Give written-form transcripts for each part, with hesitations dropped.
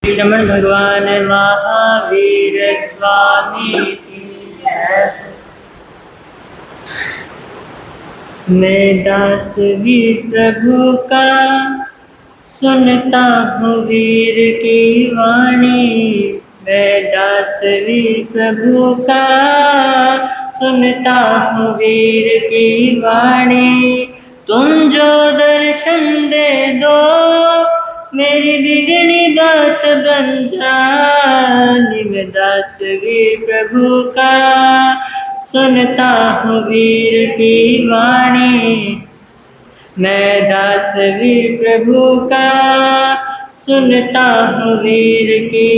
रमण भगवान महावीर स्वामी की जय। मैं दास वीर प्रभु का सुनता हूँ वीर की वाणी। मैं दास वीर प्रभु का सुनता हूँ वीर की वाणी। तुम जो दर्शन दे दो मेरी बिगड़ी बात बन जानी। मैं दास वीर प्रभु का सुनता हूँ वीर की वाणी। मैं दास वीर प्रभु का सुनता हूँ वीर की।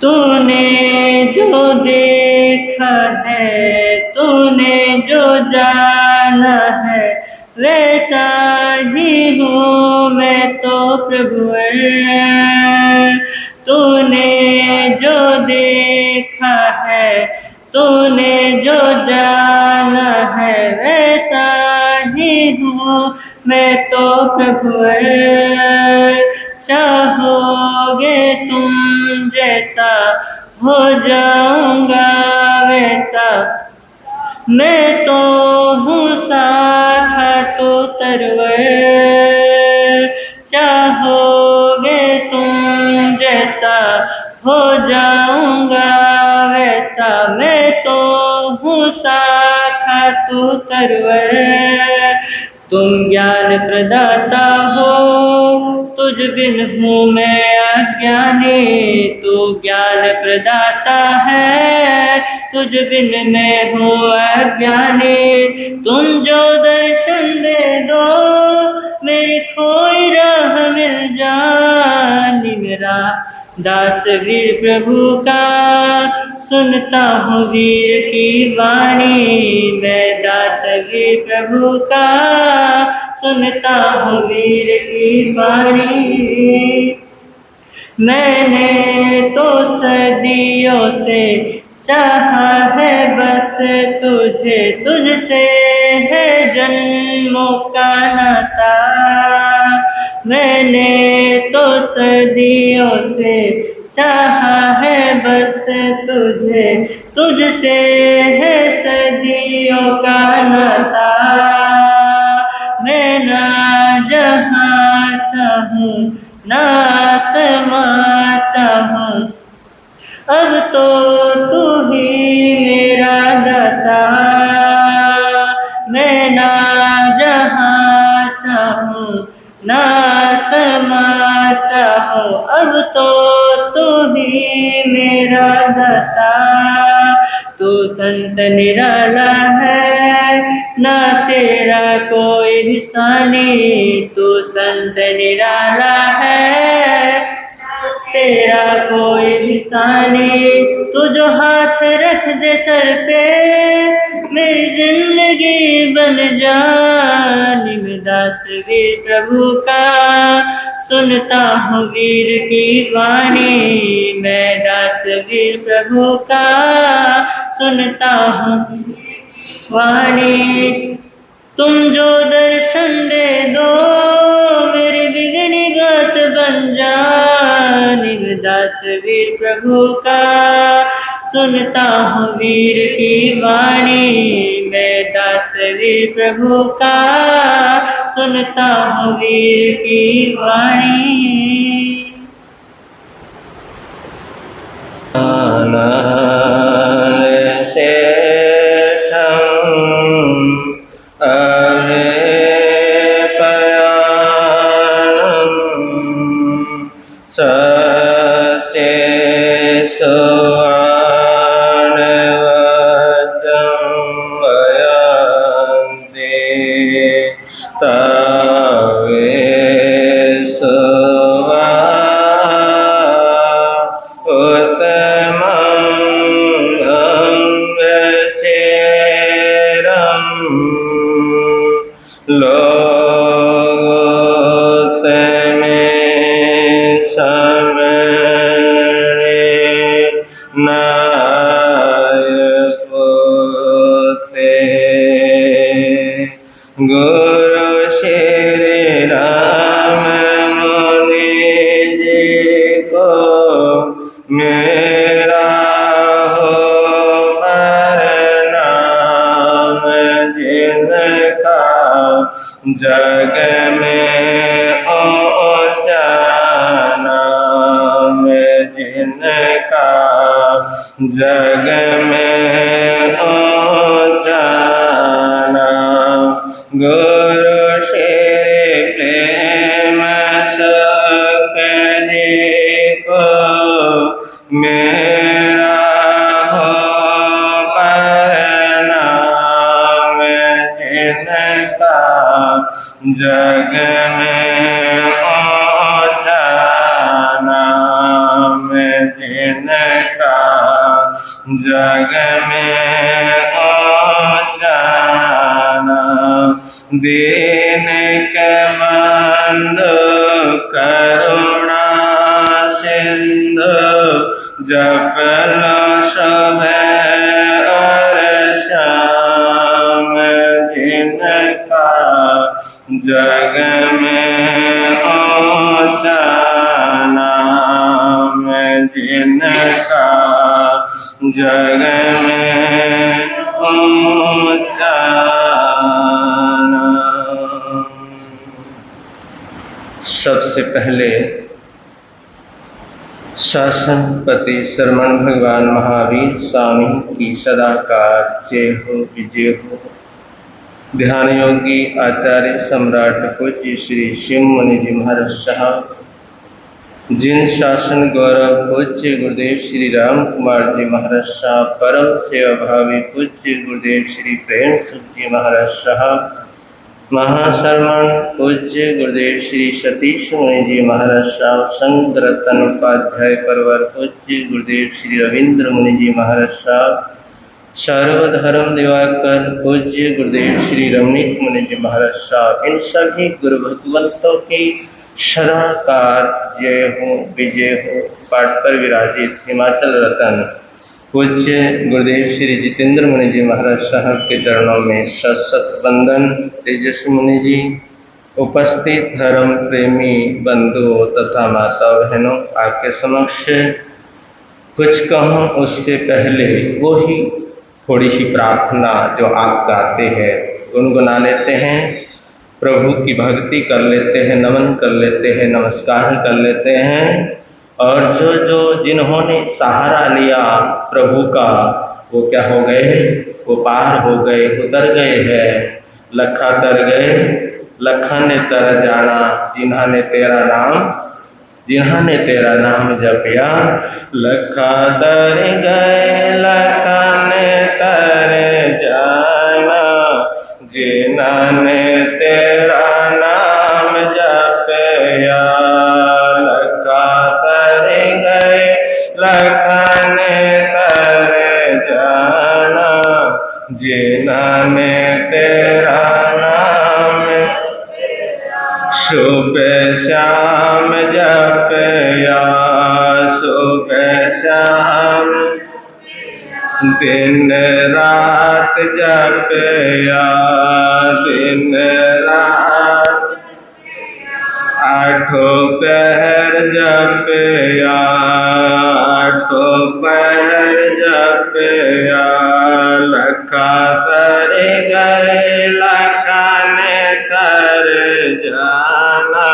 तूने जो देखा है, तूने जो जाना है, वैसा ही हूँ मैं तो प्रभु। तूने जो देखा है, तूने जो जाना है, वैसा ही हूँ मैं तो प्रभु। चाहोगे तुम जैसा हो जाऊंगा वैसा। मैं तो हूँ शाखा तो तरवर। चाहोगे तुम जैसा हो जाऊंगा वैसा। मैं तो हूँ शाखा तो तरवर। तुम ज्ञान प्रदाता हो, तुझ बिन हूँ मैं अज्ञानी। तू ज्ञान प्रदाता है, तुझ बिन मैं हूँ अज्ञानी। तुम जो दर्शन दे दो मेरी खोई राह मिल जानी। मेरा दास वीर प्रभु का सुनता हूँ वीर की वाणी। मैं दास वीर प्रभु का सुनता हूँ वीर की वाणी। मैंने तो सदियों से चाहा है बस तुझे, तुझसे है जन्मों का नाता। मैंने तो सदियों से चाहा है बस तुझे, तुझसे है सदियों का नाता। मैं ना जहाँ चाहूँ ना आसमां चाहूँ, अब तो तू ही मेरा दाता। मैं ना जहाँ चाहूँ ना आसमां चाहूँ, अब तो तू ही मेरा दाता। तू संत निराला है ना तेरा कोई निशानी। तू संत निराला है तेरा कोई निशानी। तू जो हाथ रख दे सर पे मेरी जिंदगी बन जानी। मैं दास वीर प्रभु का सुनता हूँ वीर की वाणी। मैं दास वीर प्रभु का सुनता हूँ वाणी। तुम जो दर्शन दे दो मेरी बिगड़ी बात बन जानी। मैं दास वीर प्रभु का सुनता हूँ वीर की वाणी। मैं दास वीर प्रभु का सुनता हूँ वीर की वाणी। लोग में जग में ऊंचा नाम। गुरु श्री प्रेम सुख जी को मेरा हो प्रणाम। जिनका जग में ऊंचा नाम, जिनका जग में ऊंचा नाम। दीन के बंधु करुणा सिंधु, जप लो सुबह और शाम। जिनका जग में ऊंचा नाम, जिनका जग में ऊंचा नाम। सबसे पहले शासनपति श्रमण भगवान महावीर स्वामी की सदाकार जय हो विजय हो। ध्यान योगी आचार्य सम्राट पूज्य श्री शिव मुनि जी महाराज साहब, जिन शासन गौरव पूज्य गुरुदेव श्री राम कुमार जी महाराज साहब, परम सेवा भावी पूज्य गुरुदेव श्री प्रेम सुख जी महाराज साहब, महाशरमण पूज्य गुरुदेव श्री सतीश मुनि जी महाराज साहब, संत रतन उपाध्याय परवर पूज्य गुरुदेव श्री रविंद्र मुनि जी महाराज साहब, सर्वधर्म दिवाकर पूज्य गुरुदेव श्री रमणीक मुनि जी महाराज साहब, इन सभी गुरु भगवंतों की सदाकार जय हो विजय हो। पाठ पर विराजित हिमाचल रतन पूज्य गुरुदेव श्री जितेंद्र मुनि जी महाराज साहब के चरणों में सत सत वंदन। तेजस्वी मुनि जी, उपस्थित धर्म प्रेमी बंधुओं तथा माता बहनों, आपके समक्ष कुछ कहूँ उससे पहले वही थोड़ी सी प्रार्थना जो आप गाते हैं गुनगुना लेते हैं, प्रभु की भक्ति कर लेते हैं, नमन कर लेते हैं, नमस्कार कर लेते हैं। और जो जो जिन्होंने सहारा लिया प्रभु का, वो क्या हो गए? वो पार हो गए, उतर गए हैं। लखा तर गए, लखा ने तर जाना, जिन्होंने तेरा नाम जपिया। लखा तर गए, लखा ने तर जाना, जिन्होंने तेरा नाम जपिया। लखा तर गए, लखा ने तर जाना, जिन्होंने तेरा नाम। सुबह शाम जपिया, सुबह शाम, दिन रात जपिया, दिन रात। आठों पहर जपिया, आठों पहर जपिया। लखा तर गए, लखा ने तर जाना,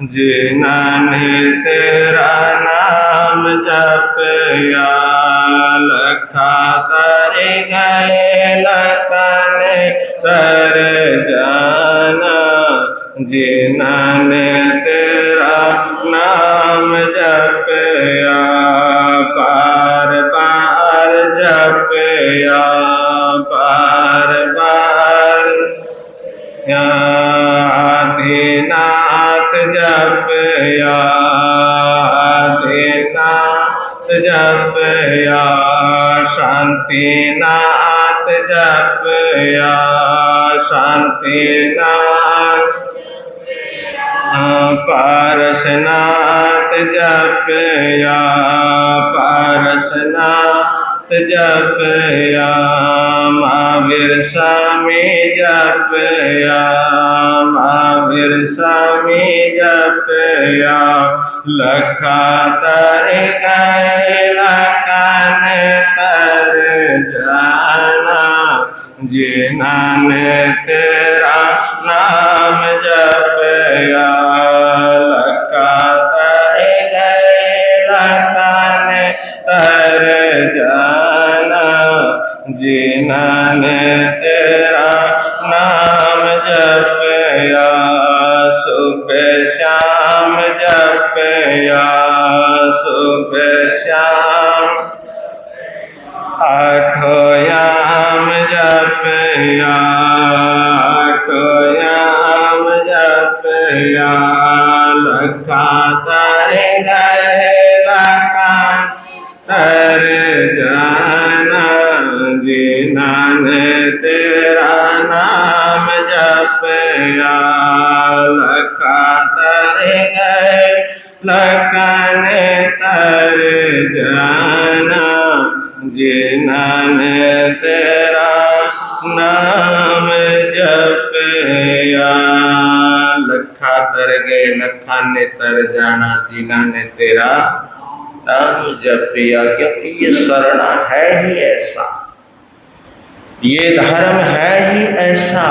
जिन्होंने तेरा नाम जपिया। लखा तर गए, लखा ने तर जाना, जिन्होंने तेरा नाम जपिया। बार बार जपिया, बार बार। आदिनाथ जपिया, आदिनाथ जपिया। शांतिनाथ जपिया, शांतिनाथ। पारसनाथ जपिया, पारसनाथ जपिया। महावीर स्वामी जपिया, महावीर स्वामी जपिया। लखा तर गए, लखा ने तर जाना, जिन्होंने तेरा नाम जपिया। लखा तर गए, लखा ने तर जाना, जिन्होंने तेरा नाम जपया, सुबह शाम जपया, सुबह शाम आठों याम जपया, आठों याम जपया, लखा तर गए लखा तर जाना, जिन्होंने तेरा नाम जपया, लखा तर गए लखने तर जाना, जिन्होंने तेरा नाम जपया, लखा तर गए लखा ने तर जाना, जिन्होंने तेरा नाम जपया। क्योंकि ये शरणा है ही ऐसा, ये धर्म है ही ऐसा,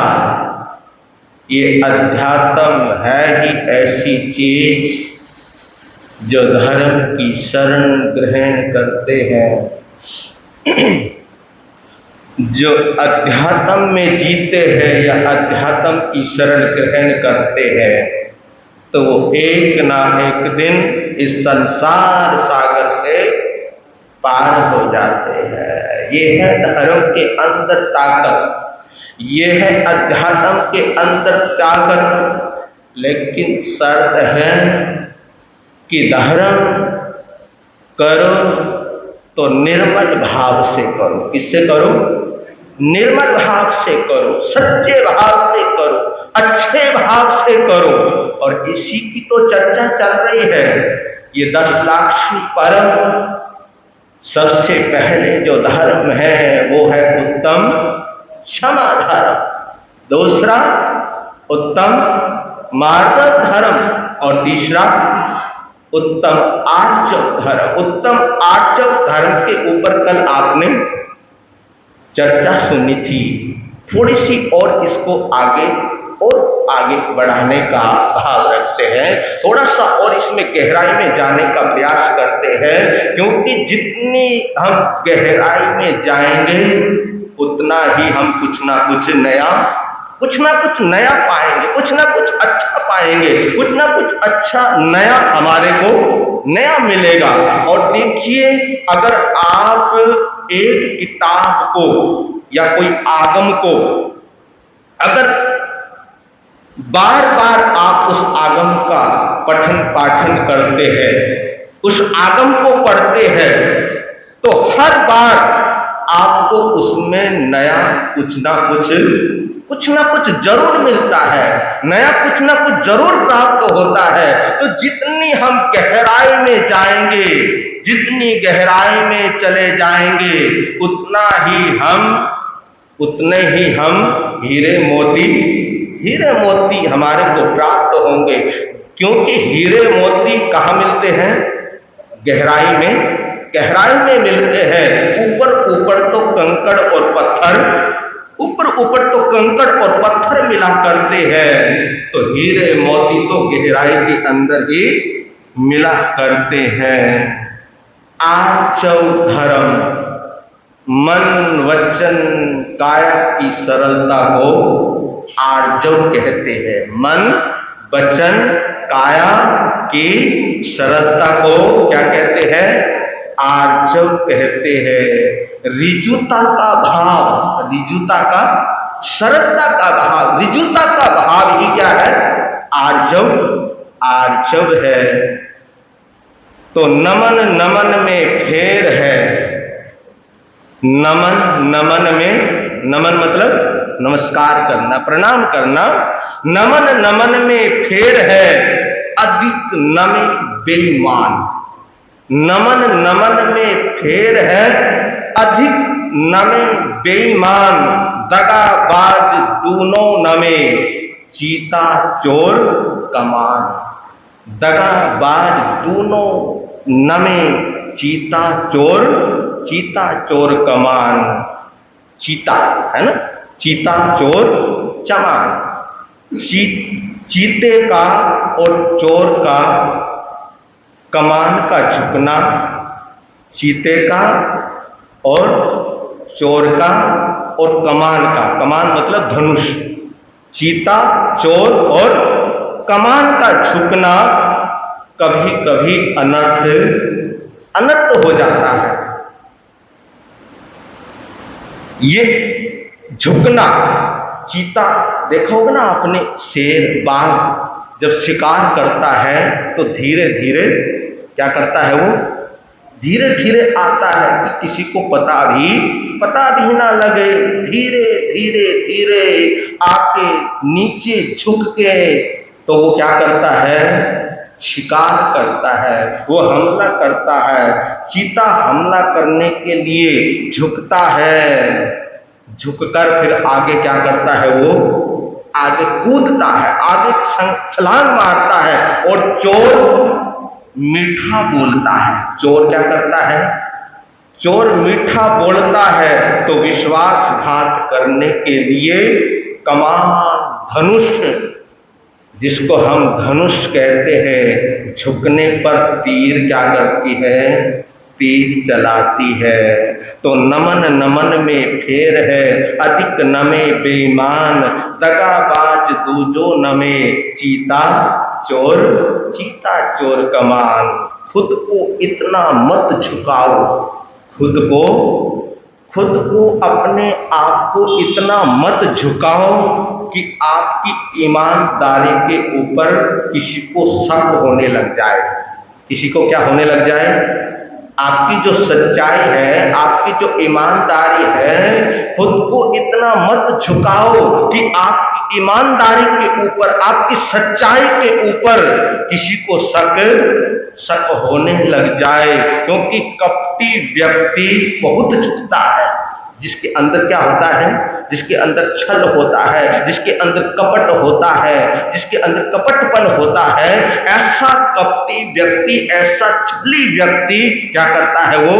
ये अध्यात्म है ही ऐसी चीज जो धर्म की शरण ग्रहण करते हैं, जो अध्यात्म में जीते हैं या अध्यात्म की शरण ग्रहण करते हैं, तो वो एक ना एक दिन इस संसार सागर से पार हो जाते हैं। ये है धर्म के अंदर ताकत, ये है अध्यात्म के अंदर ताकत। लेकिन शर्त है कि धर्म करो तो निर्मल भाव से करो। किससे करो? निर्मल भाव से करो, सच्चे भाव से करो, अच्छे भाव से करो। और इसी की तो चर्चा चल रही है। ये 10 लाख परम सबसे पहले जो धर्म है वो है उत्तम क्षमा धर्म, दूसरा उत्तम मार्ग धर्म और तीसरा उत्तम आर्जव धर्म। उत्तम आर्जव धर्म के ऊपर कल आपने चर्चा सुनी थी। थोड़ी सी और इसको आगे बढ़ाने का भाव रखते हैं, थोड़ा सा और इसमें गहराई में जाने का प्रयास करते हैं, क्योंकि जितनी हम गहराई में जाएंगे उतना ही हम कुछ ना कुछ नया पाएंगे, कुछ ना कुछ अच्छा पाएंगे, कुछ ना कुछ अच्छा नया हमारे को नया मिलेगा। और देखिए, अगर आप एक किताब को या कोई आगम को अगर बार बार आप उस आगम का पठन पाठन करते हैं, उस आगम को पढ़ते हैं, तो हर बार आपको उसमें नया कुछ ना कुछ जरूर मिलता है, नया कुछ ना कुछ जरूर प्राप्त होता है। तो जितनी हम गहराई में जाएंगे, जितनी गहराई में चले जाएंगे, उतने ही हम हीरे मोती हमारे को प्राप्त होंगे। क्योंकि हीरे मोती कहाँ मिलते हैं? गहराई में मिलते हैं। ऊपर तो कंकड़ और पत्थर मिला करते हैं, तो हीरे मोती तो गहराई के अंदर ही मिला करते हैं। आर्जव धर्म मन वचन काया की सरलता को आर्जव कहते हैं। मन वचन काया की सरलता को क्या कहते हैं? आर्जव कहते हैं। रिजुता का भाव, सरलता का भाव, रिजुता का भाव ही क्या है? आर्जव है। तो नमन में फेर है। नमन मतलब नमस्कार करना, प्रणाम करना। नमन में फेर है, अधिक नमे बेईमान। नमन में फेर है, अधिक नमे बेईमान। दगाबाज दूनों नमे, चीता चोर कमान। दगाबाज दूनों नमे, चीता चोर कमान। चीता है ना, चीता चोर चमान। चीते का और चोर का कमान का झुकना, चीते का और चोर का और कमान का। कमान मतलब धनुष। चीता, चोर और कमान का झुकना कभी कभी अनर्थ हो जाता है। ये झुकना, चीता देखा होगा ना आपने, शेर, बाघ जब शिकार करता है तो धीरे धीरे क्या करता है, वो धीरे धीरे आता है कि किसी को पता भी ना लगे। धीरे धीरे धीरे आके नीचे झुक के तो वो क्या करता है, शिकार करता है, वो हमला करता है। चीता हमला करने के लिए झुकता है, झुककर फिर आगे क्या करता है, वो आगे कूदता है, आगे छलांग मारता है। और चोर मीठा बोलता है। चोर क्या करता है, चोर मीठा बोलता है। तो विश्वासघात करने के लिए कमान, धनुष, जिसको हम धनुष कहते हैं, झुकने पर तीर क्या करती है, तीर चलाती है। तो नमन नमन में फेर है, अधिक नमे बेईमान, दगाबाज दूजो नमे, चीता चोर कमान। खुद को इतना मत झुकाओ, खुद को अपने आप को इतना मत झुकाओ कि आपकी ईमानदारी के ऊपर किसी को शक होने लग जाए। किसी को क्या होने लग जाए, आपकी जो सच्चाई है, आपकी जो ईमानदारी है, खुद को इतना मत झुकाओ कि आपकी ईमानदारी के ऊपर, आपकी सच्चाई के ऊपर किसी को शक होने लग जाए। क्योंकि कपटी व्यक्ति बहुत झुकता है। जिसके अंदर क्या होता है, जिसके अंदर छल होता है, जिसके अंदर कपट होता है, जिसके अंदर कपटपन होता है, ऐसा कपटी व्यक्ति, ऐसा छली व्यक्ति क्या करता है, वो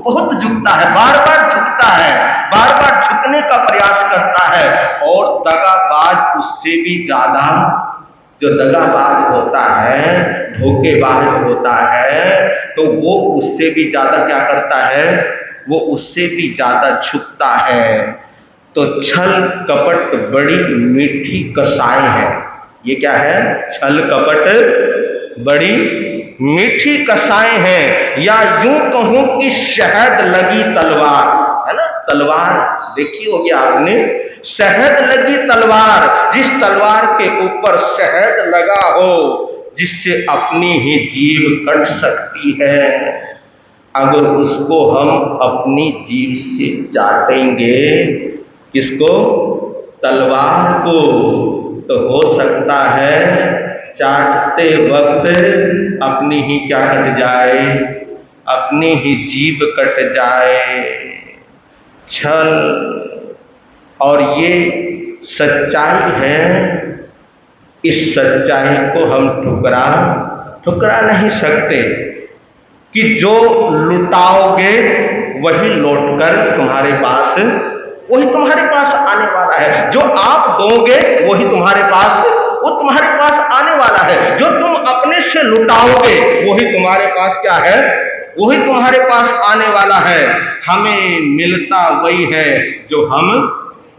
बहुत झुकता है, बार बार झुकता है, बार बार झुकने का प्रयास करता है। और दगाबाज उससे भी ज्यादा, जो दगाबाज होता है, धोखेबाज होता है, तो वो उससे भी ज्यादा क्या करता है, वो उससे भी ज्यादा झुकता है। तो छल कपट बड़ी मीठी कसाई है। ये क्या है, छल कपट बड़ी मीठी कसाई है। या यूं कहूं कि शहद लगी तलवार, है ना, तलवार देखी होगी आपने, शहद लगी तलवार, जिस तलवार के ऊपर शहद लगा हो, जिससे अपनी ही जीभ कट सकती है, अगर उसको हम अपनी जीभ से चाटेंगे, किसको, तलवार को, तो हो सकता है चाटते वक्त अपनी ही क्या कट जाए, अपनी ही जीभ कट जाए। छल, और ये सच्चाई है, इस सच्चाई को हम ठुकरा नहीं सकते कि जो लुटाओगे वही लौटकर तुम्हारे पास, वही तुम्हारे पास आने वाला है। जो आप दोगे वही तुम्हारे पास, वो तुम्हारे पास आने वाला है। जो तुम अपने से लुटाओगे वही तुम्हारे पास क्या है, वही तुम्हारे पास आने वाला है। हमें मिलता वही है जो हम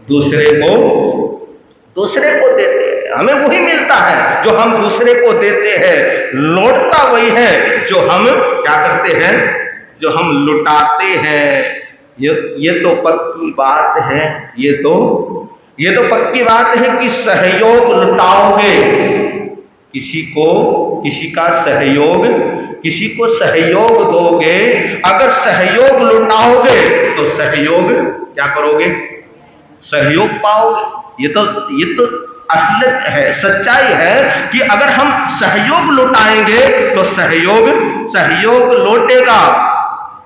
दूसरे को देते हैं, हमें वही मिलता है जो हम दूसरे को देते हैं। लौटता वही है जो हम क्या करते हैं, जो हम लुटाते हैं। ये तो पक्की बात है, ये तो पक्की बात है कि सहयोग लुटाओगे, किसी को सहयोग दोगे, अगर सहयोग लुटाओगे तो सहयोग क्या करोगे, सहयोग पाओगे। ये तो असलियत है, सच्चाई है कि अगर हम सहयोग लुटाएंगे तो सहयोग लौटेगा।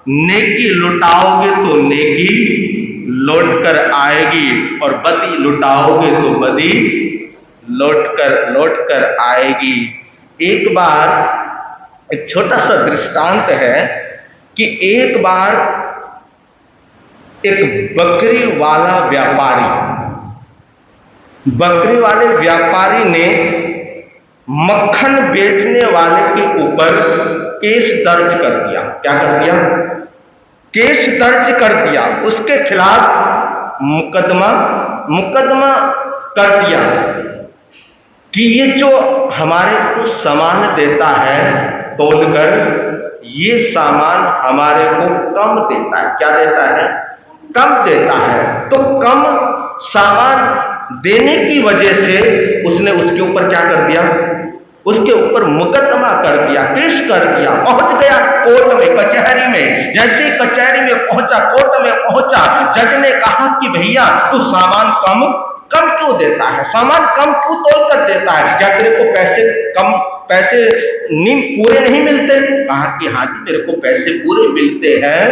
नेकी लुटाओगे तो नेकी लौट कर आएगी, और बदी लुटाओगे तो बदी लौट कर आएगी। एक बार एक छोटा सा दृष्टांत है कि एक बार एक बकरी वाले व्यापारी ने मक्खन बेचने वाले के ऊपर केस दर्ज कर दिया। क्या कर दिया? केस दर्ज कर दिया, उसके खिलाफ मुकदमा कर दिया कि ये जो हमारे को सामान देता है तोलकर, ये सामान हमारे को कम देता है। क्या देता है? कम देता है। तो कम सामान देने की वजह से उसने उसके ऊपर क्या कर दिया? उसके ऊपर मुकदमा कर दिया, केस कर दिया, पहुंच गया कोर्ट में, कचहरी में। जैसे ही कचहरी में पहुंचा, कोर्ट में पहुंचा, जज ने कहा कि भैया तू सामान कम क्यों देता है? सामान कम क्यों तोल कर देता है? क्या तेरे को पैसे पूरे नहीं मिलते? कहा कि हाँ जी मेरे को पैसे पूरे मिलते हैं।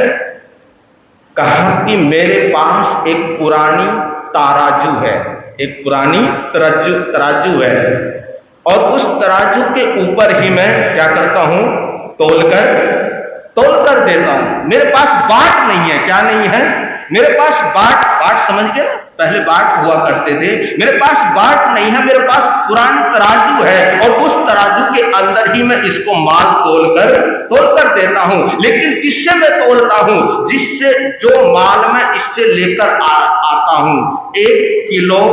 कहा कि मेरे पास एक पुरानी तराजू है, एक पुरानी तराजू है, और उस तराजू के ऊपर ही मैं क्या करता हूं? तोल कर देता हूं। मेरे पास बाट नहीं है। क्या नहीं है? मेरे पास बाट समझ गए ना? पहले बाट हुआ करते थे। मेरे पास बाट नहीं है, मेरे पास पुरानी तराजू है, और उस तराजू के अंदर ही मैं इसको माल तोल कर देता हूं। लेकिन किससे मैं तोलता हूं? जिससे जो माल मैं इससे लेकर आता हूं, 1 किलो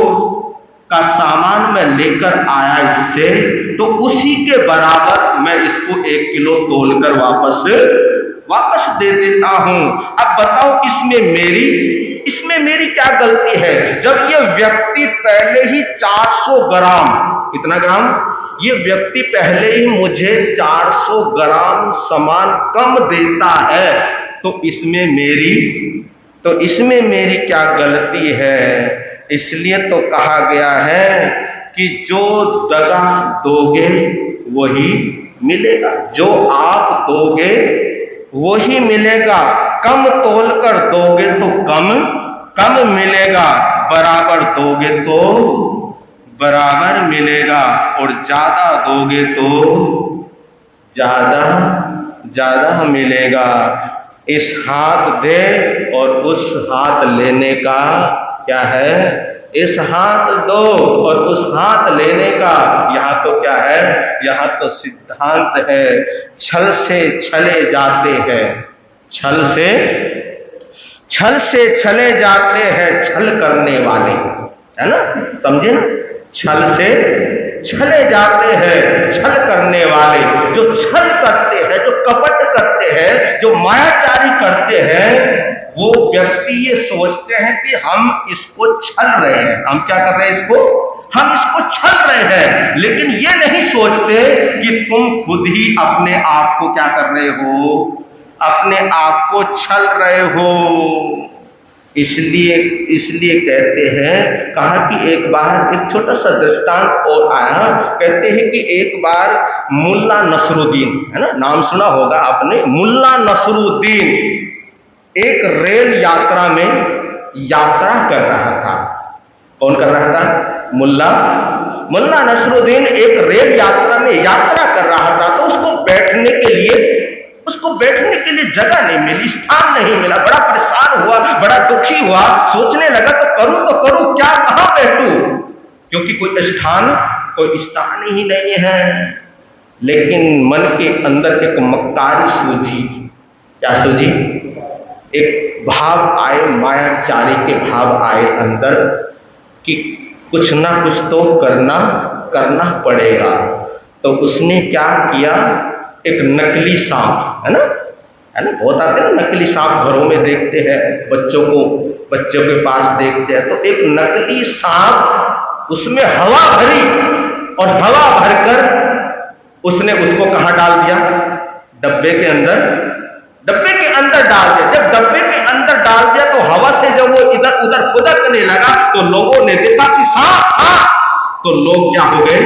का सामान मैं लेकर आया इससे, तो उसी के बराबर मैं इसको 1 किलो तोलकर वापस दे देता हूं। अब बताओ इसमें मेरी क्या गलती है? जब ये व्यक्ति पहले ही 400 ग्राम, कितना ग्राम? ये व्यक्ति पहले ही मुझे 400 ग्राम सामान कम देता है, तो इसमें मेरी क्या गलती है? इसलिए तो कहा गया है कि जो दगा दोगे वही मिलेगा, जो आप दोगे वही मिलेगा। कम तोल कर दोगे तो कम मिलेगा, बराबर दोगे तो बराबर मिलेगा, और ज्यादा दोगे तो ज्यादा मिलेगा। इस हाथ दे और उस हाथ लेने का क्या है? इस हाथ दो और उस हाथ लेने का यहाँ तो क्या है? यहाँ तो सिद्धांत है। छल से छले जाते हैं, छल से छले जाते हैं छल करने वाले, है ना? समझे ना? छल से छले जाते हैं छल करने वाले। जो छल करते हैं, जो कपट करते हैं, जो मायाचारी करते हैं, वो व्यक्ति ये सोचते हैं कि हम इसको छल रहे हैं। हम क्या कर रहे हैं? हम इसको छल रहे हैं। लेकिन ये नहीं सोचते कि तुम खुद ही अपने आप को क्या कर रहे हो? अपने आप को छल रहे हो। इसलिए कहते हैं, कहा कि एक बार एक छोटा सा दृष्टांत और आया। कहते हैं कि एक बार मुल्ला नसरुद्दीन, है ना, नाम सुना होगा आपने, मुल्ला नसरुद्दीन एक रेल यात्रा में यात्रा कर रहा था। कौन कर रहा था? मुल्ला नसरुद्दीन एक रेल यात्रा में यात्रा कर रहा था। तो उसको बैठने के लिए जगह नहीं मिली, स्थान नहीं मिला। बड़ा परेशान हुआ, बड़ा दुखी हुआ। सोचने लगा तो करूं क्या, कहां बैठूं? क्योंकि कोई स्थान ही नहीं है। लेकिन मन के अंदर एक मक्कारी सूझी। क्या सूझी? एक भाव आए, मायाचारी के भाव आए अंदर कि कुछ ना कुछ तो करना पड़ेगा। तो उसने क्या किया? एक नकली सांप, है ना, बहुत आते हैं ना नकली सांप, घरों में देखते हैं, बच्चों के पास देखते हैं। तो एक नकली सांप, उसमें हवा भरी और हवा भरकर उसने उसको कहां डाल दिया? डब्बे के अंदर डाल दिया। जब डब्बे के अंदर डाल दिया तो हवा से जब वो इधर उधर फुदकने लगा तो लोगों ने देखा कि सांप। तो लोग क्या हो गए?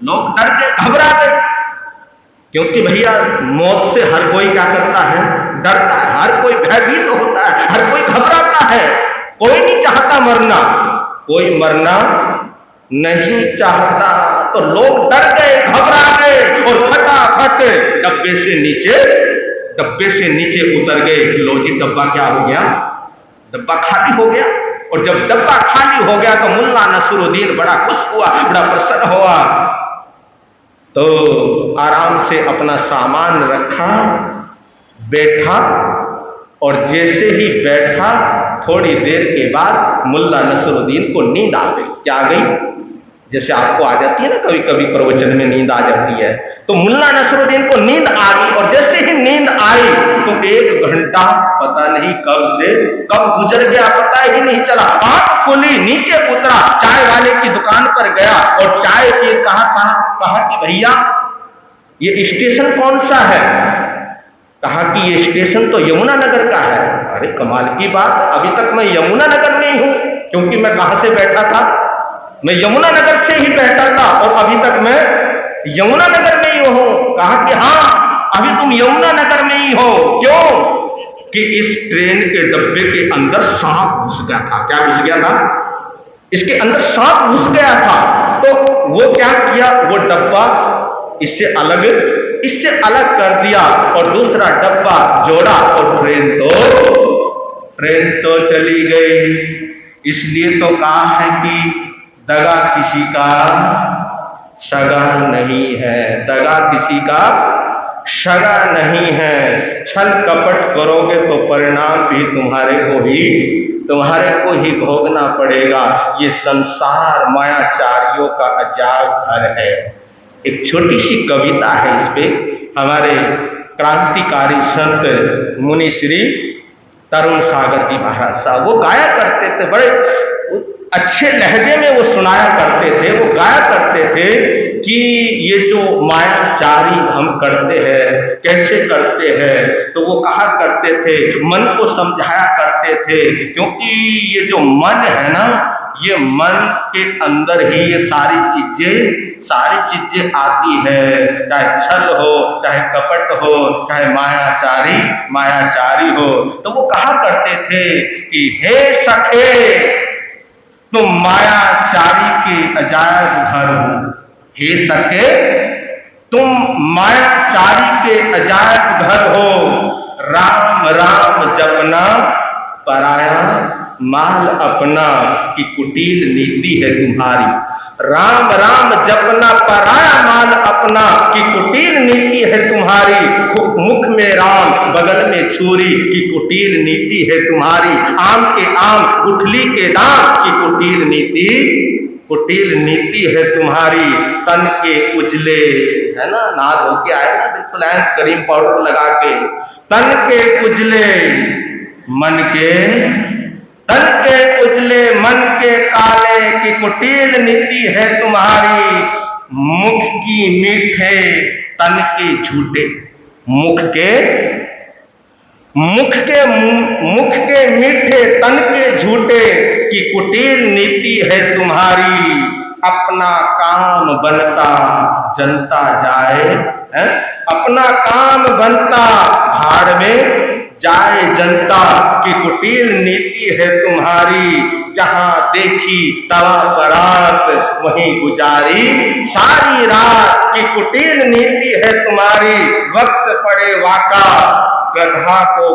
लोग डर गए, घबरा गए। क्योंकि भैया मौत से हर कोई क्या करता है? डरता है। हर कोई भयभीत होता है, हर कोई घबराता है। कोई नहीं चाहता मरना, कोई मरना नहीं चाहता। तो लोग डर गए, घबरा गए और फटाफट डब्बे से नीचे उतर गए। लो जी, डब्बा क्या हो गया? डब्बा खाली हो गया। और जब डब्बा खाली हो गया तो मुल्ला नसरुद्दीन बड़ा खुश हुआ, बड़ा प्रसन्न हुआ। तो आराम से अपना सामान रखा, बैठा और जैसे ही बैठा थोड़ी देर के बाद मुल्ला नसरुद्दीन को नींद आ गई। क्या आ गई? जैसे आपको आ जाती है ना कभी कभी प्रवचन में नींद आ जाती है, तो मुल्ला नसरुद्दीन को नींद आ गई और जैसे ही नींद आई तो 1 घंटा पता नहीं कब से कब गुजर गया, पता ही नहीं चला। आंख खुली, नीचे उतरा, चाय वाले की दुकान पर गया और चाय पी कहा कि भैया ये स्टेशन कौन सा है? कहा कि ये स्टेशन तो यमुना नगर का है। अरे कमाल की बात, अभी तक मैं यमुना नगर में ही हूं, क्योंकि मैं कहां से बैठा था? मैं यमुना नगर से ही बैठा था और अभी तक मैं यमुना नगर में ही हूं। कहा कि हाँ अभी तुम यमुना नगर में ही हो। क्यों? कि इस ट्रेन के डब्बे के अंदर सांप घुस गया था। क्या घुस गया था? इसके अंदर सांप घुस गया था। तो वो क्या किया, वो डब्बा इससे अलग कर दिया और दूसरा डब्बा जोड़ा और ट्रेन तो चली गई। इसलिए तो कहा है कि दगा किसी का सगा नहीं है, दगा किसी का सगा नहीं है। छल कपट करोगे तो परिणाम भी तुम्हारे को ही भोगना पड़ेगा। ये संसार मायाचारियों का अजाब घर है। एक छोटी सी कविता है इस पे, हमारे क्रांतिकारी संत मुनि श्री तरुण सागर जी महाराज साहब वो गाया करते थे, बड़े अच्छे लहजे में वो सुनाया करते थे। वो गाया करते थे कि ये जो मायाचारी हम करते हैं कैसे करते हैं, तो वो कहा करते थे, मन को समझाया करते थे, क्योंकि ये जो मन है ना, ये मन के अंदर ही ये सारी चीजें आती है। चाहे छल हो, चाहे कपट हो, चाहे मायाचारी हो। तो वो कहा करते थे कि हे सखे तुम मायाचारी के अजायब घर हो। हे सखे तुम मायाचारी के अजायब घर हो। राम राम जपना पराया माल अपना की कुटिल नीति है तुम्हारी। राम राम जपना पराया माल अपना की कुटिल नीति है तुम्हारी। मुख में राम बगल में छुरी की कुटिल नीति है तुम्हारी। आम के आम गुठली के दाम की कुटिल नीति है तुम्हारी। तन के उजले, है ना, नाद होके आए ना बिल्कुल करीम पाउडर लगा के। तन के उजले मन के काले की कुटिल नीति है तुम्हारी। मुख की मीठे तन के झूठे, मुख के मीठे तन के झूठे की कुटिल नीति है तुम्हारी। अपना काम बनता जनता जाए, है? अपना काम बनता भाड़ में जाए जनता की कुटिल नीति है तुम्हारी। जहां देखी तवा परात वहीं गुजारी सारी रात की कुटिल नीति है तुम्हारी। वक्त पड़े वाका गधा को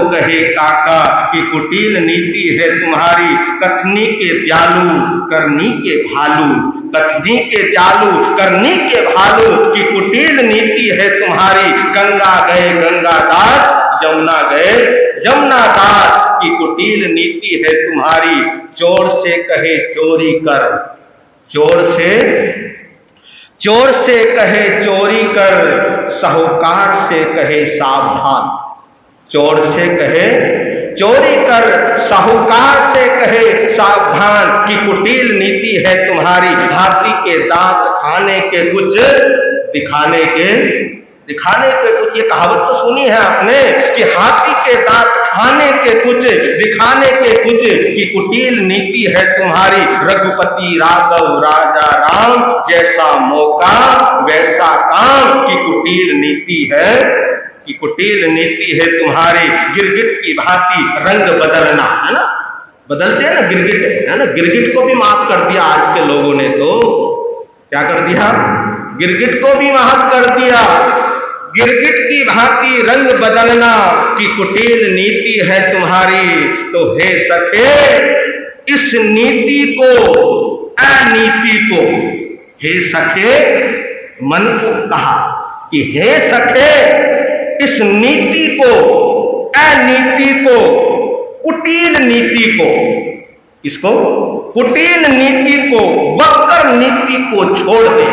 कहे काका की कुटिल नीति है तुम्हारी। कथनी के दयालु करनी के भालू, कथनी के दयालु करनी के भालू की कुटिल नीति है तुम्हारी। गंगा गए गंगादास, यमुना गए यमुनादास की कुटिल नीति है तुम्हारी। चोर से कहे चोरी कर, चोर से कहे चोरी कर, साहूकार से कहे सावधान। चोर से कहे चोरी कर, साहूकार से कहे सावधान की कुटिल नीति है तुम्हारी। हाथी के दांत खाने के कुछ दिखाने के कुछ, ये कहावत तो सुनी है आपने कि हाथी के दांत खाने के कुछ दिखाने के कुछ की कुटिल नीति है तुम्हारी। रघुपति राघव राजा राम जैसा मौका वैसा काम की कुटिल नीति है तुम्हारी। गिरगिट की भांति रंग बदलना, है ना, बदलते हैं ना गिरगिट, है ना, गिरगिट को भी माफ कर दिया आज के लोगों ने। तो क्या कर दिया? गिरगिट को भी माफ कर दिया। गिरगिट की भांति रंग बदलना की कुटिल नीति है तुम्हारी। तो हे सखे इस नीति को, अनीति को, हे सखे मन को कहा कि हे सखे इस नीति को, अनीति को, कुटिल नीति को, इसको कुटिल नीति को, वक्र नीति को छोड़ दे,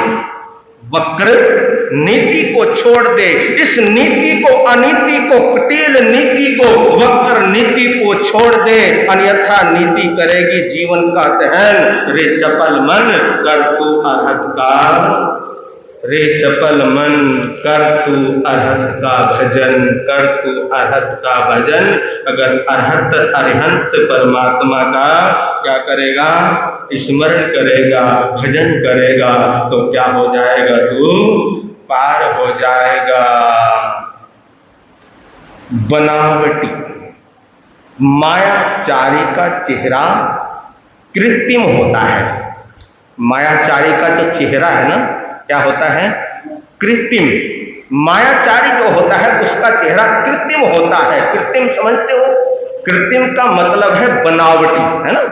वक्र नीति को छोड़ दे, इस नीति को, अनीति को, कुटिल नीति को, वक्र नीति को छोड़ दे, अन्यथा नीति करेगी जीवन का दहन। रे चपल मन कर तू अरहत का, रे चपल मन कर तू अरहत का भजन, कर तू अरहत का भजन। अगर अरहत अरिहंत परमात्मा का क्या करेगा, स्मरण करेगा, भजन करेगा, तो क्या हो जाएगा, तू पार हो जाएगा। बनावटी मायाचारी का चेहरा कृत्रिम होता है। मायाचारी का जो चेहरा है ना, क्या होता है, कृत्रिम। मायाचारी जो होता है उसका चेहरा कृत्रिम होता है। कृत्रिम समझते हो, कृत्रिम का मतलब है बनावटी, है ना।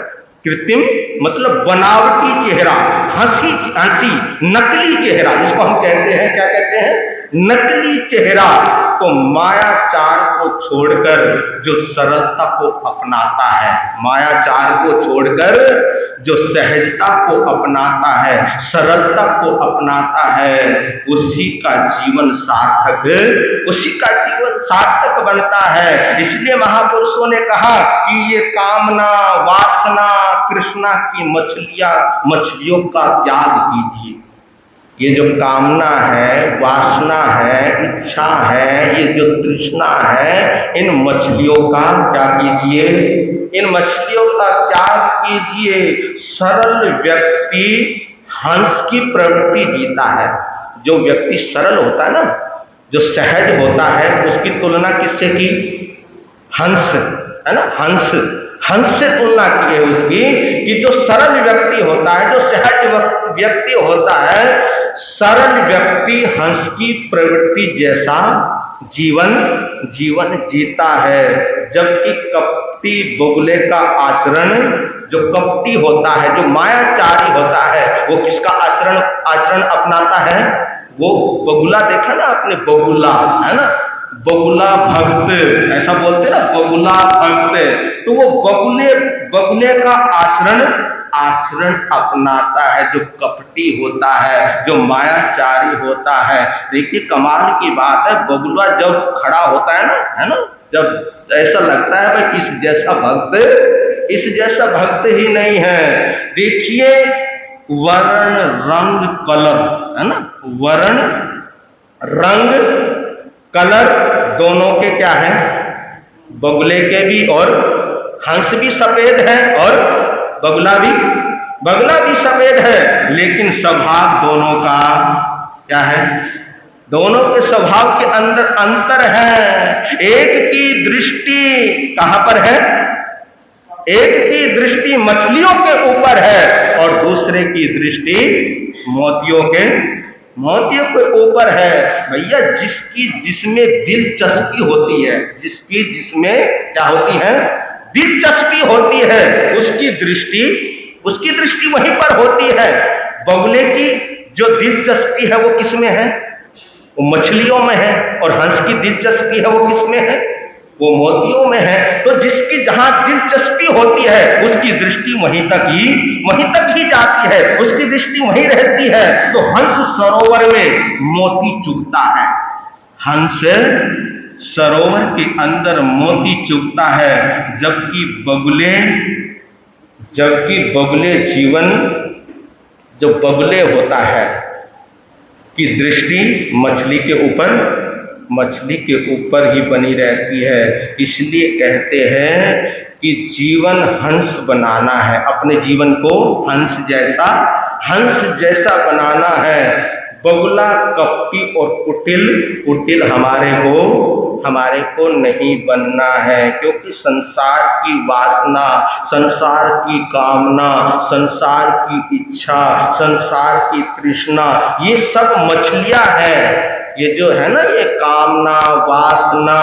कृत्रिम मतलब बनावटी चेहरा, हंसी हंसी, नकली चेहरा, जिसको हम कहते हैं, क्या कहते हैं, नकली चेहरा। तो मायाचार को छोड़कर जो सरलता को अपनाता है, मायाचार को छोड़कर जो सहजता को अपनाता है, सरलता को अपनाता है, उसी का जीवन सार्थक, उसी का जीवन सार्थक बनता है। इसलिए महापुरुषों ने कहा कि ये कामना, वासना, तृष्णा की मछलियों का त्याग कीजिए। ये जो कामना है, वासना है, इच्छा है, ये जो तृष्णा है, इन मछलियों का क्या कीजिए, इन मछलियों का त्याग कीजिए। सरल व्यक्ति हंस की प्रवृत्ति जीता है। जो व्यक्ति सरल होता है ना, जो सहज होता है, उसकी तुलना किससे की, हंस, है ना, हंस, हंस से तुलना की है उसकी, कि जो सरल व्यक्ति होता है, जो सहज व्यक्ति होता है, सरल व्यक्ति हंस की प्रवृत्ति जैसा जीवन जीता है। जबकि कपटी बगुले का आचरण, जो कपटी होता है, जो मायाचारी होता है, वो किसका आचरण अपनाता है, वो बगुला, देखा ना आपने, बगुला, है ना, बगुला भक्त, ऐसा बोलते ना, बगुला भक्त। तो वो बगुले का आचरण अपनाता है, जो कपटी होता है, जो मायाचारी होता है। देखिए कमाल की बात है, बगुला जब खड़ा होता है ना, है ना, जब ऐसा लगता है भाई इस जैसा भक्त ही नहीं है। देखिए वर्ण रंग कलर, है ना, वर्ण रंग कलर दोनों के क्या है, बगुले के भी और हंस भी सफेद है, और बगुला भी सफेद है, लेकिन स्वभाव दोनों का क्या है, दोनों के स्वभाव के अंदर अंतर है। एक की दृष्टि कहां पर है, एक की दृष्टि मछलियों के ऊपर है, और दूसरे की दृष्टि मोतियों के ऊपर है। भैया जिसमें दिलचस्पी होती है, जिसमें क्या होती है, दिलचस्पी होती है, उसकी दृष्टि वहीं पर होती है। बगुले की जो दिलचस्पी है वो किसमें है, वो मछलियों में है, और हंस की दिलचस्पी है वो किसमें है, वो मोतियों में है। तो जिसकी जहां दिलचस्पी होती है उसकी दृष्टि वहीं तक ही जाती है, उसकी दृष्टि वहीं रहती है। तो हंस सरोवर में मोती चुगता है, हंस सरोवर के अंदर मोती चुगता है, जबकि बगुले जीवन, जो बगुले होता है की दृष्टि मछली के ऊपर ही बनी रहती है। इसलिए कहते हैं कि जीवन हंस बनाना है, अपने जीवन को हंस जैसा बनाना है। बगुला कपटी और कुटिल हमारे को नहीं बनना है, क्योंकि संसार की वासना, संसार की कामना, संसार की इच्छा, संसार की तृष्णा, ये सब मछलियां हैं। ये जो है ना, ये कामना, वासना,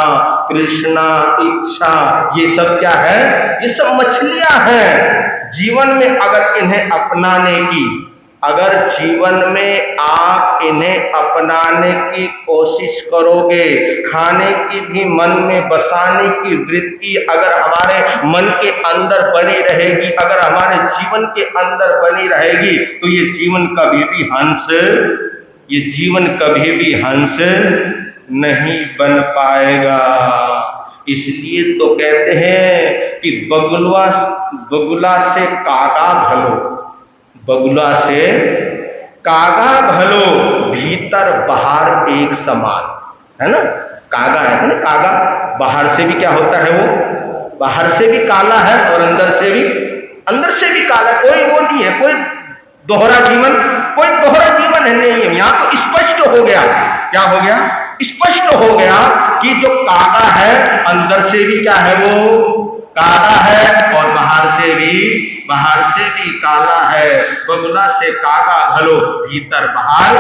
तृष्णा, इच्छा, ये सब क्या है, ये सब मछलियां हैं। जीवन में अगर इन्हें अगर जीवन में आप इन्हें अपनाने की कोशिश करोगे, खाने की भी मन में बसाने की वृत्ति अगर हमारे मन के अंदर बनी रहेगी, अगर हमारे जीवन के अंदर बनी रहेगी, तो ये जीवन कभी भी हंस नहीं बन पाएगा। इसलिए तो कहते हैं कि बगुला से कागा भलो, बगुला से कागा भलो, भीतर बाहर एक समान, है ना। कागा है ना, कागा बाहर से भी क्या होता है, वो बाहर से भी काला है और अंदर से भी काला। कोई वो नहीं है, कोई दोहरा जीवन है नहीं है। यहां तो स्पष्ट हो गया, क्या हो गया, स्पष्ट हो गया कि जो कागा है अंदर से भी क्या है, वो काला है और बाहर से भी काला है। बगुला से कागा भलो, भीतर बाहर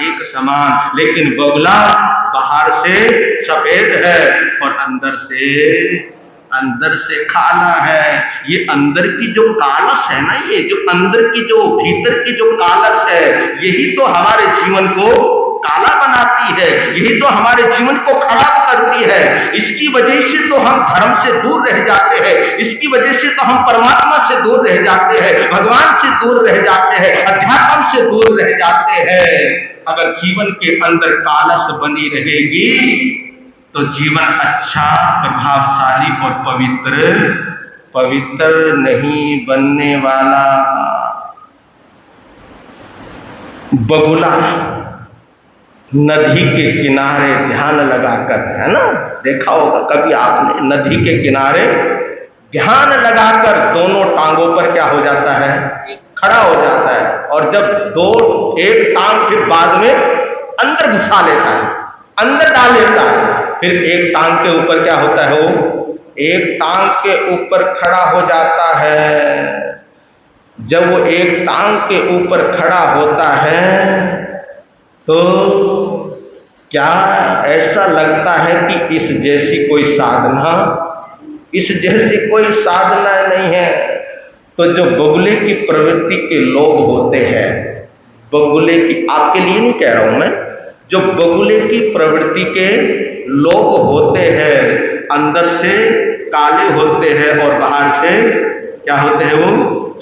एक समान। लेकिन बगुला बाहर से सफेद है और अंदर से काला है। ये अंदर की जो कालस है ना, ये जो अंदर की जो भीतर की जो कालस है, यही तो हमारे जीवन को काला बनाती है, यही तो हमारे जीवन को खराब करती है। इसकी वजह से तो हम धर्म से दूर रह जाते हैं, इसकी वजह से तो हम परमात्मा से दूर रह जाते हैं, भगवान से दूर रह जाते हैं, अध्यात्म से दूर रह जाते हैं। अगर जीवन के अंदर कालस बनी रहेगी तो जीवन अच्छा, प्रभावशाली और पवित्र नहीं बनने वाला। बगुला नदी के किनारे ध्यान लगाकर, है ना, देखा होगा कभी आपने, नदी के किनारे ध्यान लगाकर दोनों टांगों पर क्या हो जाता है, खड़ा हो जाता है। और जब एक टांग फिर बाद में अंदर घुसा लेता है, अंदर डाल लेता है, फिर एक टांग के ऊपर क्या होता है, वो एक टांग के ऊपर खड़ा हो जाता है। जब वो एक टांग के ऊपर खड़ा होता है तो क्या ऐसा लगता है कि इस जैसी कोई साधना नहीं है। तो जो बगुले की प्रवृत्ति के लोग होते हैं, बगुले की, आपके लिए नहीं कह रहा हूं मैं, जो बगुले की प्रवृत्ति के लोग होते हैं, अंदर से काले होते हैं और बाहर से क्या होते हैं, वो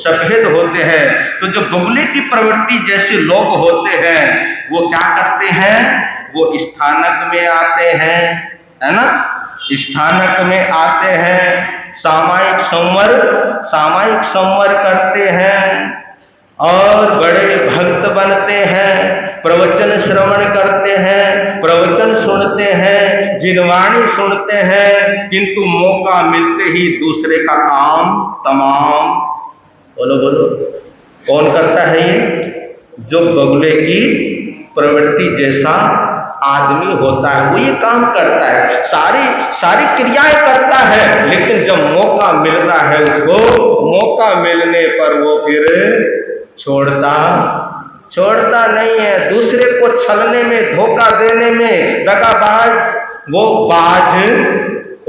सफेद होते हैं। तो जो बगुले की प्रवृत्ति जैसे लोग होते हैं, वो क्या करते हैं, वो स्थानक में आते हैं, है ना, स्थानक में आते हैं, सामायिक संवर करते हैं और बड़े भक्त बनते हैं, प्रवचन श्रवण करते हैं, प्रवचन सुनते हैं, जिनवाणी सुनते हैं, किंतु मौका मिलते ही दूसरे का काम तमाम। बोलो कौन करता है ये? जो बगुले की प्रवृत्ति जैसा आदमी होता है, वो ये काम करता है, सारी क्रियाएं करता है, लेकिन जब मौका मिलता है उसको, मौका मिलने पर वो फिर छोड़ता नहीं है। दूसरे को छलने में, धोखा देने में, दगाबाज, वो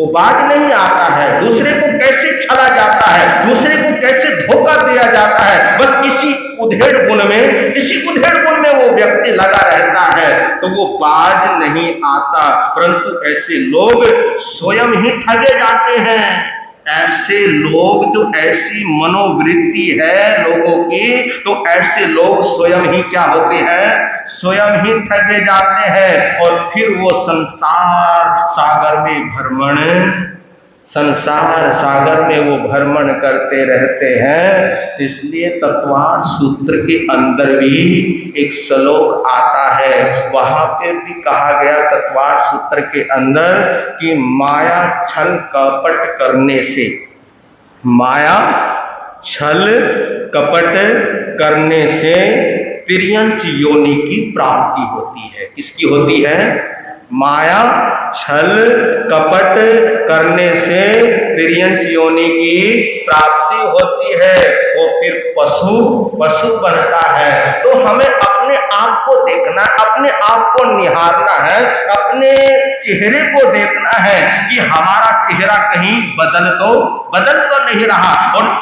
बाज नहीं आता है। दूसरे को कैसे छला जाता है, दूसरे को कैसे धोखा दिया जाता है, बस इसी उधेड़ गुण में वो व्यक्ति लगा रहता है, तो वो बाज नहीं आता। परंतु ऐसे लोग स्वयं ही ठगे जाते हैं। ऐसे लोग, जो ऐसी मनोवृत्ति है लोगों की, तो ऐसे लोग स्वयं ही क्या होते हैं, स्वयं ही ठगे जाते हैं और फिर वो संसार सागर में वो भ्रमण करते रहते हैं। इसलिए तत्वार्थ सूत्र के अंदर भी एक श्लोक आता है, वहां पे भी कहा गया तत्वार्थ सूत्र के अंदर कि माया छल कपट करने से तिर्यंच योनि की प्राप्ति होती है। किसकी होती है? माया छल कपट करने से तिर्यंच योनि की प्राप्ति होती है। वो फिर पशु बनता है। तो हमें अपने आप को देखना, अपने आप को निहारना है, अपने चेहरे को देखना है कि हमारा चेहरा कहीं बदल तो नहीं रहा।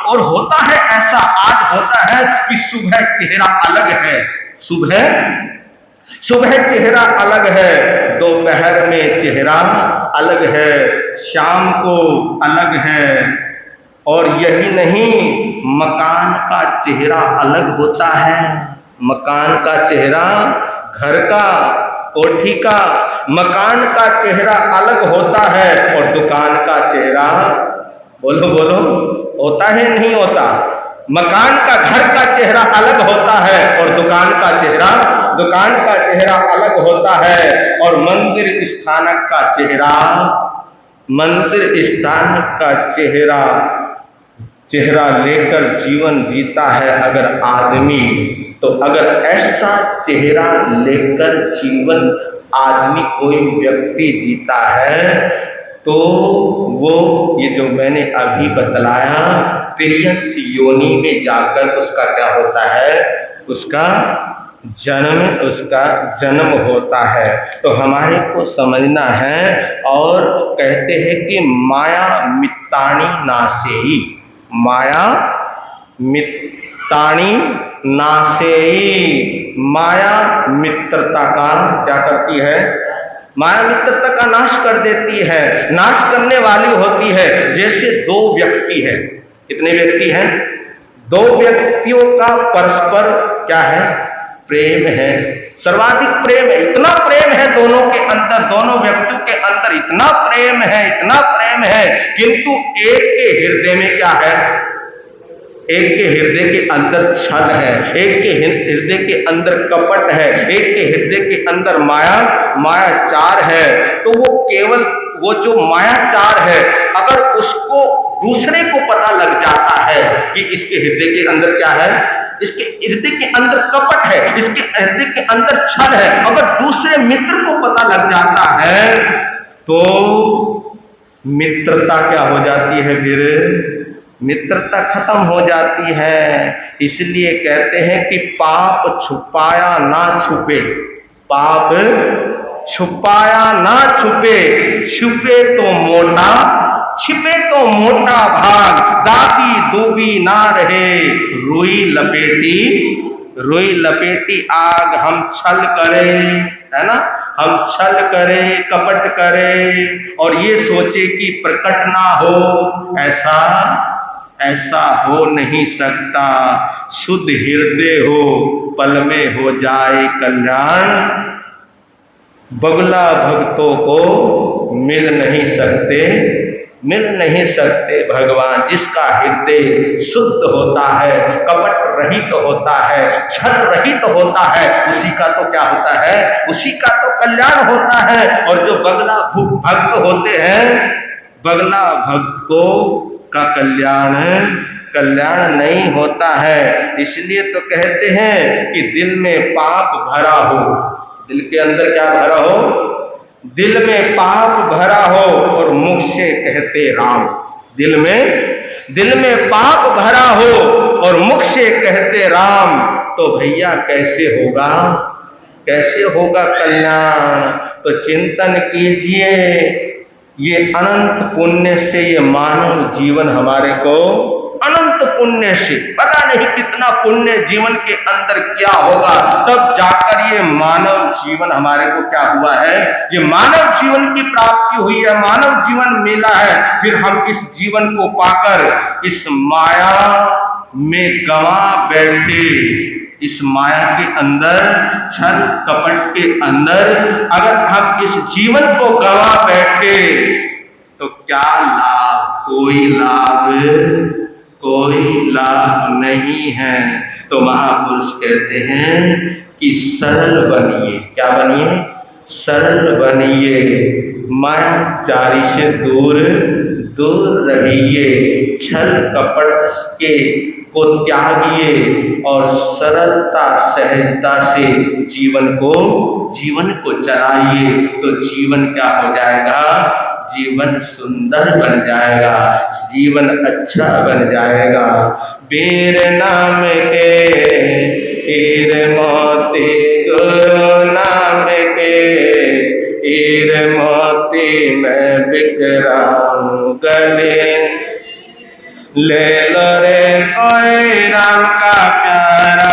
और होता है ऐसा, आज होता है कि सुबह चेहरा अलग है, सुबह चेहरा अलग है, दोपहर में चेहरा अलग है, शाम को अलग है। और यही नहीं, मकान का चेहरा अलग होता है, मकान का चेहरा, घर का, कोठी का, मकान का चेहरा अलग होता है और दुकान का चेहरा, बोलो बोलो, होता है नहीं होता? मकान का, घर का चेहरा अलग होता है और दुकान का चेहरा अलग होता है। और मंदिर स्थानक का चेहरा लेकर जीवन जीता है अगर आदमी, तो अगर ऐसा चेहरा लेकर जीवन आदमी कोई व्यक्ति जीता है तो वो, ये जो मैंने अभी बतलाया, तिर्यक योनि में जाकर उसका क्या होता है, उसका जन्म होता है। तो हमारे को समझना है। और कहते हैं कि माया मित्तानि नासेई, माया मित्तानि नासेई, माया मित्रता का क्या करती है, माया मित्रता का नाश कर देती है, नाश करने वाली होती है। जैसे दो व्यक्ति है, कितने व्यक्ति हैं, दो व्यक्तियों का परस्पर क्या है, प्रेम है, सर्वाधिक प्रेम है, इतना प्रेम है दोनों के अंदर, दोनों व्यक्तियों के अंदर इतना प्रेम है, किंतु एक के हृदय में क्या है, एक के हृदय के अंदर छल है, एक के हृदय के अंदर कपट है, एक के हृदय के अंदर मायाचार है। तो वो केवल वो जो मायाचार है, अगर उसको दूसरे को पता लग जाता है कि इसके हृदय के अंदर क्या है, इसके हृदय के अंदर कपट है, इसके हृदय के अंदर छल है, अगर दूसरे मित्र को पता लग जाता है तो मित्रता क्या हो जाती है, फिर मित्रता खत्म हो जाती है। इसलिए कहते हैं कि पाप छुपाया ना छुपे, पाप छुपाया ना छुपे, छुपे तो मोटा, छिपे तो मोटा भाग, दाबी दूबी ना रहे, रुई लपेटी आग, हम छल करें, है ना, हम छल करें, कपट करें और ये सोचे कि प्रकट ना हो, ऐसा हो नहीं सकता। शुद्ध हृदय हो, पल में हो जाए कल्याण, बगुला भक्तों को मिल नहीं सकते भगवान। जिसका हृदय शुद्ध होता है, कपट रहित होता है, छल रहित होता है, उसी का तो क्या होता है, उसी का तो कल्याण होता है। और जो बगला भक्त होते हैं, बगला भक्त को का कल्याण नहीं होता है। इसलिए तो कहते हैं कि दिल में पाप भरा हो, दिल के अंदर क्या भरा हो, दिल में पाप भरा हो और मुख से कहते राम, दिल में पाप भरा हो और मुख से कहते राम, तो भैया कैसे होगा कल्याण। तो चिंतन कीजिए, ये अनंत पुण्य से ये मानव जीवन हमारे को, अनंत पुण्य से, पता नहीं कितना पुण्य जीवन के अंदर क्या होगा, तब जाकर ये मानव जीवन हमारे को क्या हुआ है, ये मानव जीवन की प्राप्ति हुई है, मानव जीवन मिला है। फिर हम इस जीवन को पाकर इस माया में गंवा बैठे, इस माया के अंदर, छल कपट के अंदर अगर हम इस जीवन को गंवा बैठे तो क्या लाभ, कोई लाभ नहीं है। तो महापुरुष कहते हैं कि सरल बनिए, क्या बनिए, सरल बनिए, मायाचारी से दूर रहिए, छल कपट के को त्यागिए और सरलता सहजता से जीवन को चलाइए। तो जीवन क्या हो जाएगा, जीवन सुंदर बन जाएगा, जीवन अच्छा बन जाएगा। बेर नाम के ईर मोती, गुरु नाम के हीर मोती मैं बिखराऊं गले ले लो रे कोई राम का प्यारा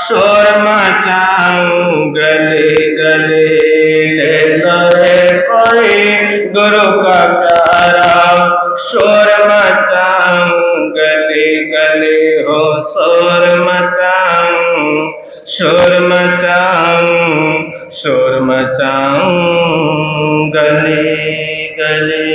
शोर मचाऊं गले गले ले लो रे कोई गुरु का प्यारा शोर मचाऊं गले गले हो शोर मचाऊं गले गले।